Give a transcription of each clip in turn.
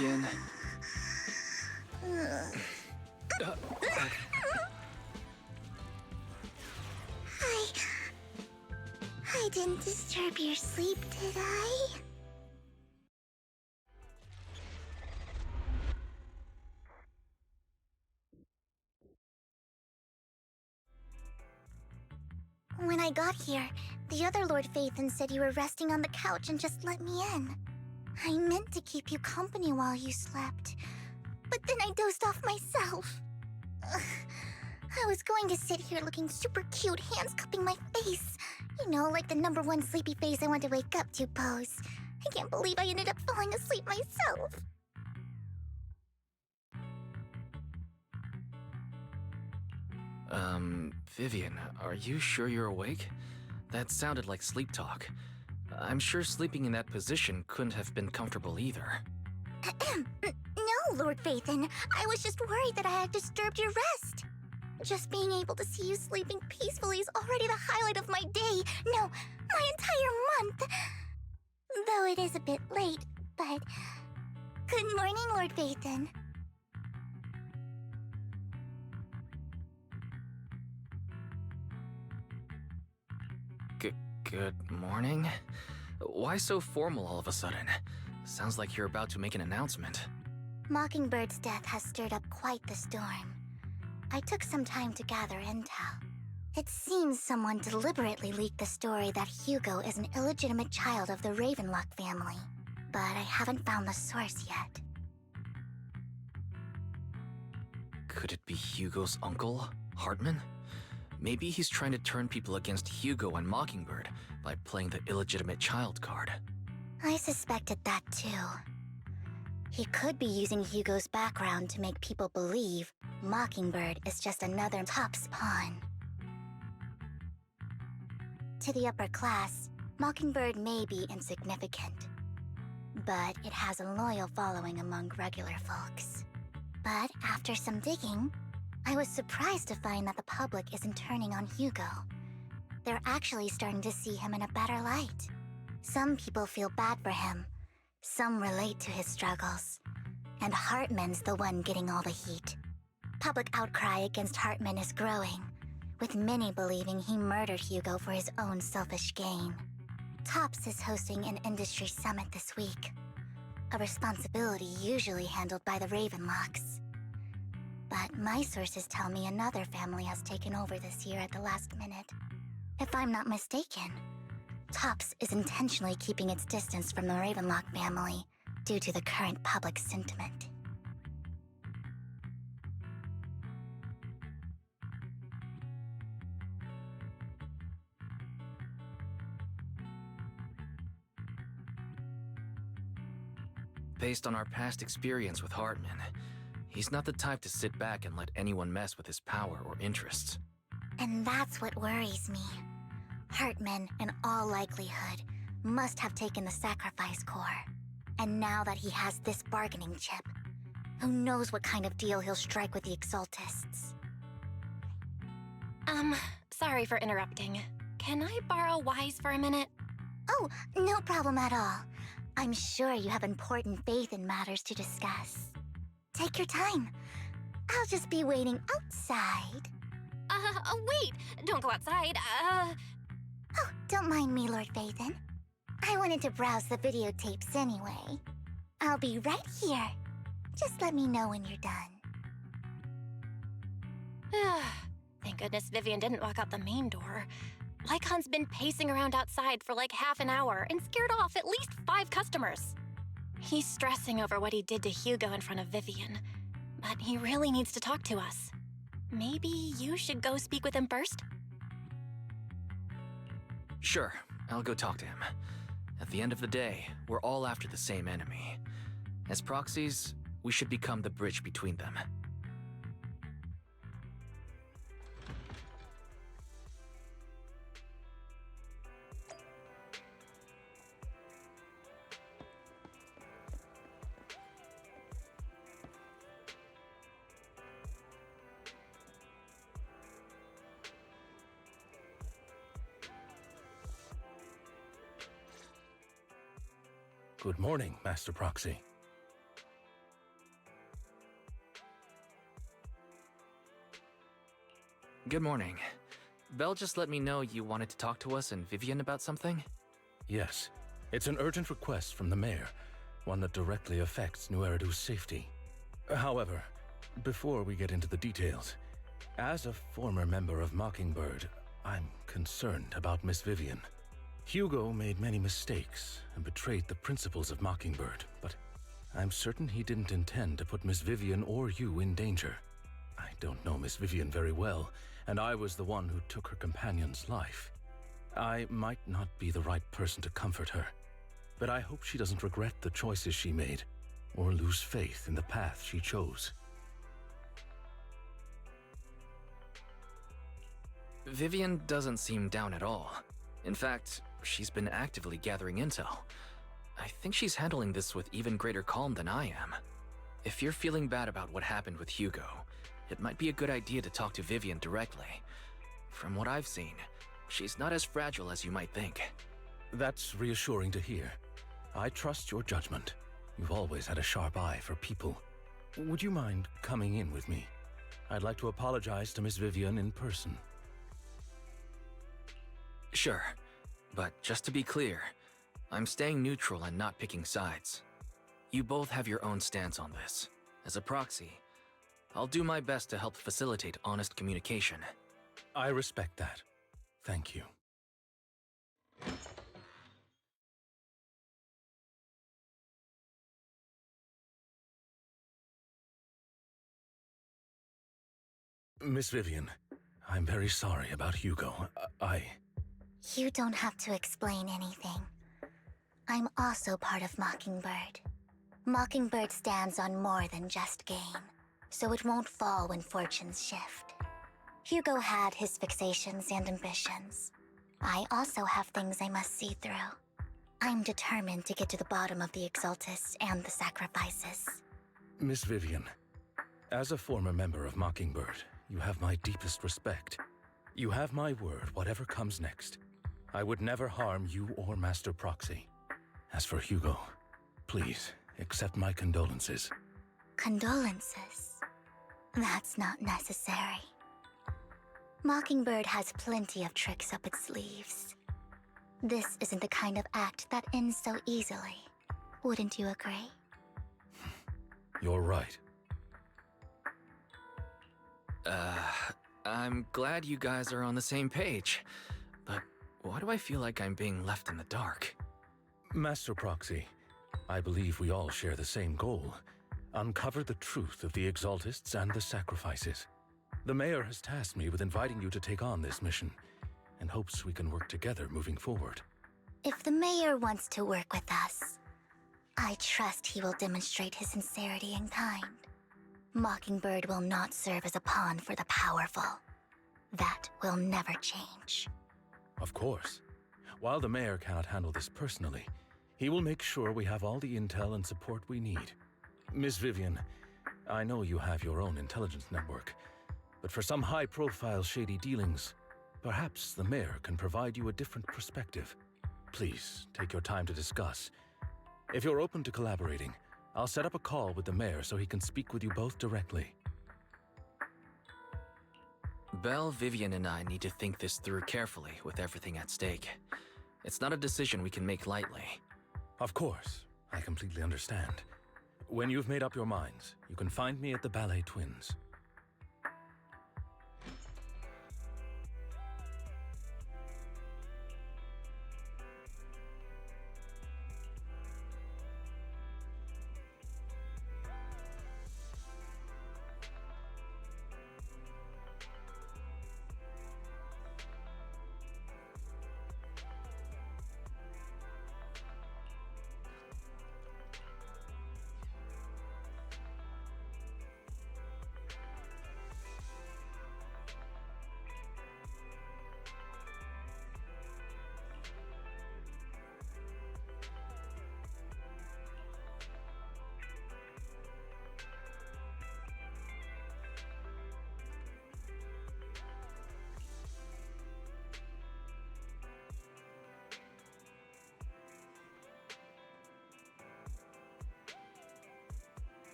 Vivian. I didn't disturb your sleep, did I? When I got here, the other Lord Phaethon said you were resting on the couch and just let me in. I meant to keep you company while you slept, but then I dozed off myself. Ugh. I was going to sit here looking super cute, hands cupping my face. You know, like the #1 sleepy face I want to wake up to pose. I can't believe I ended up falling asleep myself. Vivian, are you sure you're awake? That sounded like sleep talk. I'm sure sleeping in that position couldn't have been comfortable either. No, Lord Phaethon. I was just worried that I had disturbed your rest. Just being able to see you sleeping peacefully is already the highlight of my day. No, my entire month. Though it is a bit late, but... Good morning, Lord Phaethon. Good morning? Why so formal all of a sudden? Sounds like you're about to make an announcement. Mockingbird's death has stirred up quite the storm. I took some time to gather intel. It seems someone deliberately leaked the story that Hugo is an illegitimate child of the Ravenlock family, but I haven't found the source yet. Could it be Hugo's uncle, Hartman? Maybe he's trying to turn people against Hugo and Mockingbird by playing the illegitimate child card. I suspected that too. He could be using Hugo's background to make people believe Mockingbird is just another Top's pawn. To the upper class, Mockingbird may be insignificant, but it has a loyal following among regular folks. But after some digging, I was surprised to find that the public isn't turning on Hugo. They're actually starting to see him in a better light. Some people feel bad for him. Some relate to his struggles. And Hartman's the one getting all the heat. Public outcry against Hartman is growing, with many believing he murdered Hugo for his own selfish gain. Tops is hosting an industry summit this week, a responsibility usually handled by the Ravenlocks. But my sources tell me another family has taken over this year at the last minute. If I'm not mistaken, Tops is intentionally keeping its distance from the Ravenlock family due to the current public sentiment. Based on our past experience with Hartman, he's not the type to sit back and let anyone mess with his power or interests. And that's what worries me. Hartman, in all likelihood, must have taken the sacrifice core. And now that he has this bargaining chip, who knows what kind of deal he'll strike with the Exaltists. Sorry for interrupting. Can I borrow Wise for a minute? Oh, no problem at all. I'm sure you have important faith in matters to discuss. Take your time. I'll just be waiting outside. Wait! Don't go outside, Oh, don't mind me, Lord Phaethon. I wanted to browse the videotapes anyway. I'll be right here. Just let me know when you're done. Thank goodness Vivian didn't walk out the main door. Lycon's been pacing around outside for like half an hour and scared off at least 5 customers. He's stressing over what he did to Hugo in front of Vivian, but he really needs to talk to us. Maybe you should go speak with him first? Sure, I'll go talk to him. At the end of the day, we're all after the same enemy. As proxies, we should become the bridge between them. Good morning, Master Proxy. Good morning. Belle just let me know you wanted to talk to us and Vivian about something? Yes. It's an urgent request from the mayor, one that directly affects New Eridu's safety. However, before we get into the details, as a former member of Mockingbird, I'm concerned about Miss Vivian. Hugo made many mistakes and betrayed the principles of Mockingbird, but I'm certain he didn't intend to put Miss Vivian or you in danger. I don't know Miss Vivian very well, and I was the one who took her companion's life. I might not be the right person to comfort her, but I hope she doesn't regret the choices she made or lose faith in the path she chose. Vivian doesn't seem down at all. In fact, she's been actively gathering intel. I think she's handling this with even greater calm than I am. If you're feeling bad about what happened with Hugo, it might be a good idea to talk to Vivian directly. From what I've seen, she's not as fragile as you might think. That's reassuring to hear. I trust your judgment. You've always had a sharp eye for people. Would you mind coming in with me? I'd like to apologize to Miss Vivian in person. Sure, but just to be clear, I'm staying neutral and not picking sides. You both have your own stance on this. As a proxy, I'll do my best to help facilitate honest communication. I respect that. Thank you. Miss Vivian, I'm very sorry about Hugo. You don't have to explain anything. I'm also part of Mockingbird. Mockingbird stands on more than just gain, so it won't fall when fortunes shift. Hugo had his fixations and ambitions. I also have things I must see through. I'm determined to get to the bottom of the Exaltists and the sacrifices. Miss Vivian, as a former member of Mockingbird, you have my deepest respect. You have my word, whatever comes next. I would never harm you or Master Proxy. As for Hugo, please accept my condolences. Condolences? That's not necessary. Mockingbird has plenty of tricks up its sleeves. This isn't the kind of act that ends so easily. Wouldn't you agree? You're right. I'm glad you guys are on the same page, but why do I feel like I'm being left in the dark? Master Proxy, I believe we all share the same goal. Uncover the truth of the Exaltists and the sacrifices. The mayor has tasked me with inviting you to take on this mission, and hopes we can work together moving forward. If the mayor wants to work with us, I trust he will demonstrate his sincerity and kind. Mockingbird will not serve as a pawn for the powerful. That will never change. Of course. While the mayor cannot handle this personally, he will make sure we have all the intel and support we need. Miss Vivian, I know you have your own intelligence network, but for some high-profile shady dealings, perhaps the mayor can provide you a different perspective. Please, take your time to discuss. If you're open to collaborating, I'll set up a call with the mayor so he can speak with you both directly. Belle, Vivian, and I need to think this through carefully with everything at stake. It's not a decision we can make lightly. Of course, I completely understand. When you've made up your minds, you can find me at the Ballet Twins.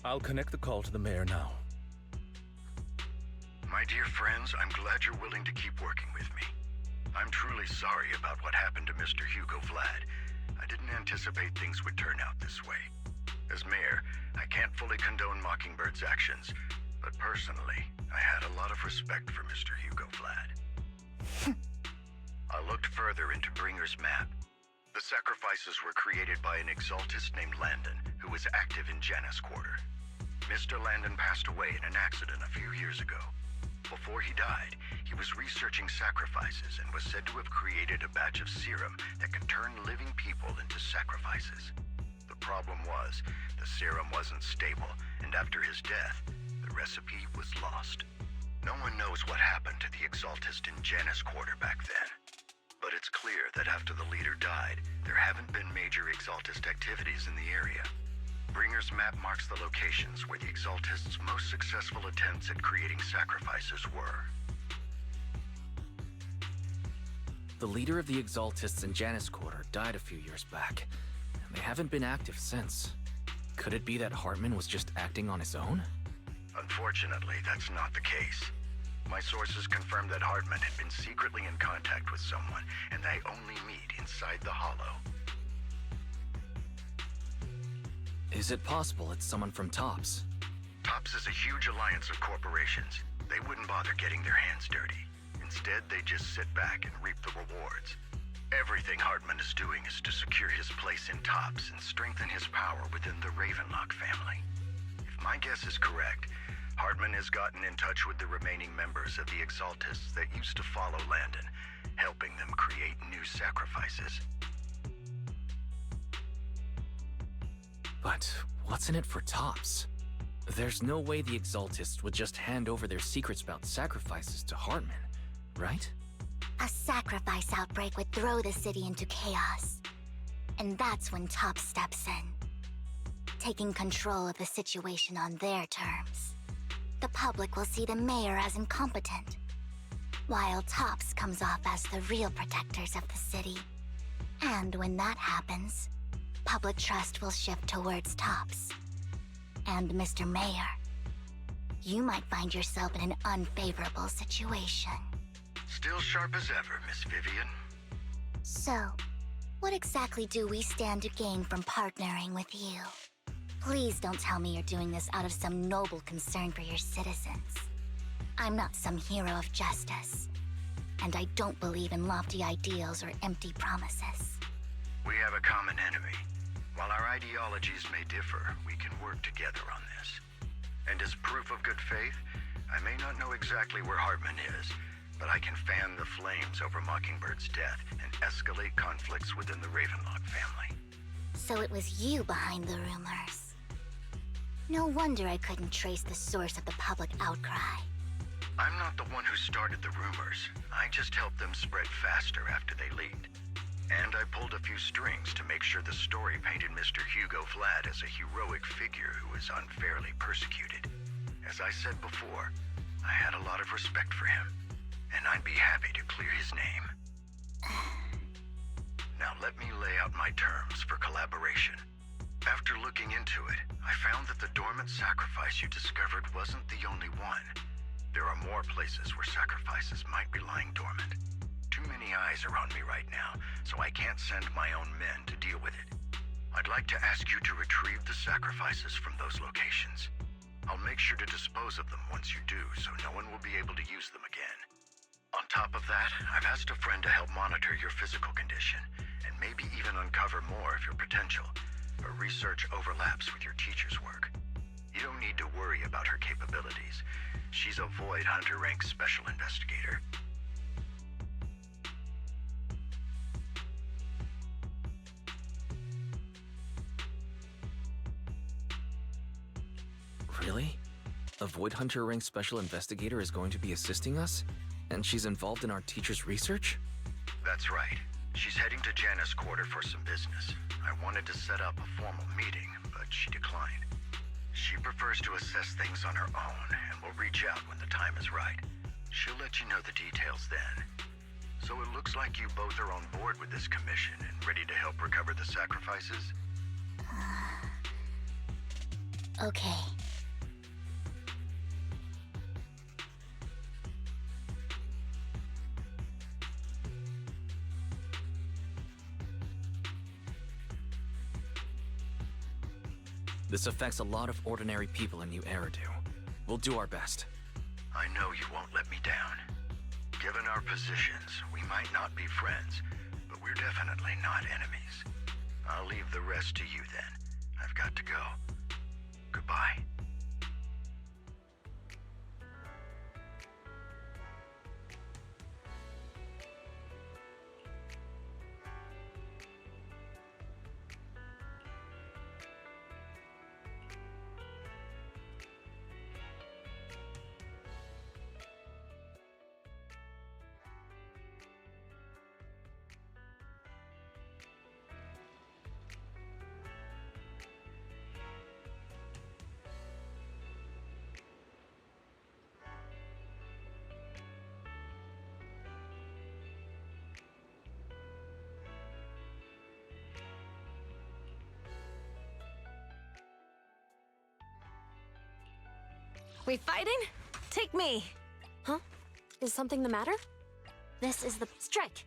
I'll connect the call to the mayor now. My dear friends, I'm glad you're willing to keep working with me. I'm truly sorry about what happened to Mr. Hugo Vlad. I didn't anticipate things would turn out this way. As mayor, I can't fully condone Mockingbird's actions, but personally, I had a lot of respect for Mr. Hugo Vlad. I looked further into Bringer's map. The sacrifices were created by an exaltist named Landon, who was active in Janus Quarter. Mr. Landon passed away in an accident a few years ago. Before he died, he was researching sacrifices and was said to have created a batch of serum that could turn living people into sacrifices. The problem was, the serum wasn't stable, and after his death, the recipe was lost. No one knows what happened to the exaltist in Janus Quarter back then. But it's clear that after the leader died, there haven't been major exaltist activities in the area. Bringer's map marks the locations where the exaltists' most successful attempts at creating sacrifices were. The leader of the exaltists in Janus Quarter died a few years back, and they haven't been active since. Could it be that Hartman was just acting on his own? Unfortunately, that's not the case. My sources confirmed that Hartman had been secretly in contact with someone, and they only meet inside the Hollow. Is it possible it's someone from TOPS? TOPS is a huge alliance of corporations. They wouldn't bother getting their hands dirty. Instead, they just sit back and reap the rewards. Everything Hartman is doing is to secure his place in TOPS and strengthen his power within the Ravenlock family. If my guess is correct, Hartman has gotten in touch with the remaining members of the Exaltists that used to follow Landon, helping them create new sacrifices. But what's in it for TOPS? There's no way the Exaltists would just hand over their secrets about sacrifices to Hartman, right? A sacrifice outbreak would throw the city into chaos. And that's when TOPS steps in, taking control of the situation on their terms. The public will see the mayor as incompetent, while TOPS comes off as the real protectors of the city. And when that happens, public trust will shift towards TOPS. And Mr. Mayor, you might find yourself in an unfavorable situation. Still sharp as ever, Miss Vivian. So, what exactly do we stand to gain from partnering with you? Please don't tell me you're doing this out of some noble concern for your citizens. I'm not some hero of justice, and I don't believe in lofty ideals or empty promises. We have a common enemy. While our ideologies may differ, we can work together on this. And as proof of good faith, I may not know exactly where Hartman is, but I can fan the flames over Mockingbird's death and escalate conflicts within the Ravenlock family. So it was you behind the rumors. No wonder I couldn't trace the source of the public outcry. I'm not the one who started the rumors. I just helped them spread faster after they leaked. And I pulled a few strings to make sure the story painted Mr. Hugo Vlad as a heroic figure who was unfairly persecuted. As I said before, I had a lot of respect for him, and I'd be happy to clear his name. Now let me lay out my terms for collaboration. After looking into it, I found that the dormant sacrifice you discovered wasn't the only one. There are more places where sacrifices might be lying dormant. Too many eyes are on me right now, so I can't send my own men to deal with it. I'd like to ask you to retrieve the sacrifices from those locations. I'll make sure to dispose of them once you do, so no one will be able to use them again. On top of that, I've asked a friend to help monitor your physical condition, and maybe even uncover more of your potential. Her research overlaps with your teacher's work. You don't need to worry about her capabilities. She's a Void Hunter rank special investigator. Really? A Void Hunter rank special investigator is going to be assisting us? And she's involved in our teacher's research? That's right. She's heading to Janus Quarter for some business. I wanted to set up a formal meeting, but she declined. She prefers to assess things on her own, and will reach out when the time is right. She'll let you know the details then. So it looks like you both are on board with this commission and ready to help recover the sacrifices? Okay. This affects a lot of ordinary people in New Eridu. We'll do our best. I know you won't let me down. Given our positions, we might not be friends, but we're definitely not enemies. I'll leave the rest to you then. I've got to go. Goodbye. We fighting? Take me! Huh? Is something the matter? This is the strike.